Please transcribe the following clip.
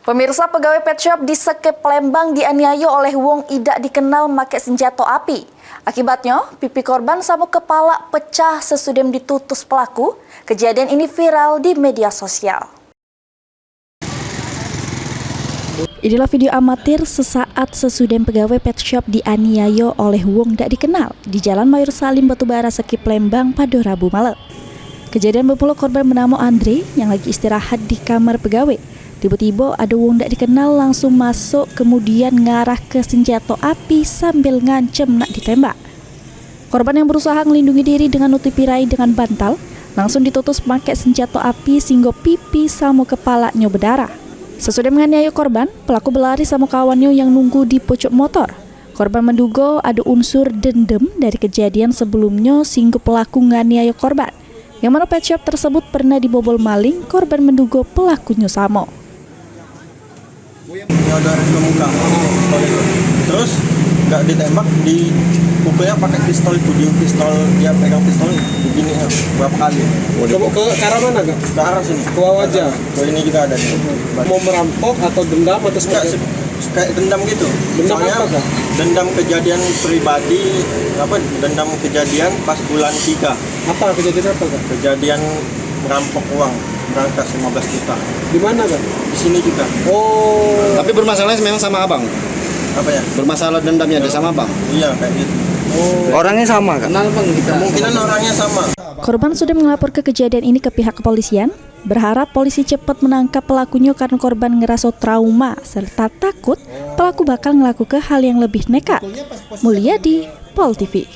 Pemirsa, pegawai pet shop di Sekep Palembang dianiaya oleh wong idak dikenal memakai senjata api. Akibatnya, pipi korban sabuk kepala pecah sesudem ditutus pelaku. Kejadian ini viral di media sosial. Inilah video amatir sesaat sesudem pegawai pet shop dianiaya oleh wong tak dikenal di Jalan Mayor Salim Batubara, Sekep Palembang pada Rabu malam. Kejadian bermula korban bernama Andre yang lagi istirahat di kamar pegawai. Tiba-tiba ada wong tak dikenal langsung masuk kemudian ngarah ke senjata api sambil ngancem nak ditembak. Korban yang berusaha melindungi diri dengan nutupi rai dengan bantal langsung ditutus pakai senjata api sehingga pipi sama kepalanya berdarah. Sesudah menganiaya korban, pelaku berlari sama kawannya yang nunggu di pojok motor. Korban menduga ada unsur dendam dari kejadian sebelumnya sehingga pelaku menganiaya korban. Yang mana pet shop tersebut pernah dibobol maling, korban menduga pelakunya sama. Nyodor ke muka pistol itu, terus nggak ditembak, dipukulnya pakai pistol itu, dia pegang pistol begini berapa kali. Ke arah mana kak? Ke arah sini, ke wajah. Ke ini juga ada nih. Mau merampok atau dendam atau seperti kayak dendam gitu. Dendam soalnya apa, kak? Dendam kejadian pribadi, dendam kejadian pas bulan 3. Apa kejadian apa kak? Kejadian merampok uang berangkas 15 juta. Di mana kak? Di sini juga. Oh. Tapi bermasalahnya memang sama abang? Apa ya? Bermasalah dendamnya ada sama abang? Iya kayak gitu. Oh. Orangnya sama kan? Kenal bang kita. Kemungkinan orangnya sama. Korban sudah melapor ke kejadian ini ke pihak kepolisian, berharap polisi cepat menangkap pelakunya karena korban ngerasa trauma serta takut pelaku bakal ngelakukan hal yang lebih nekat. Mulyadi, Pol TV.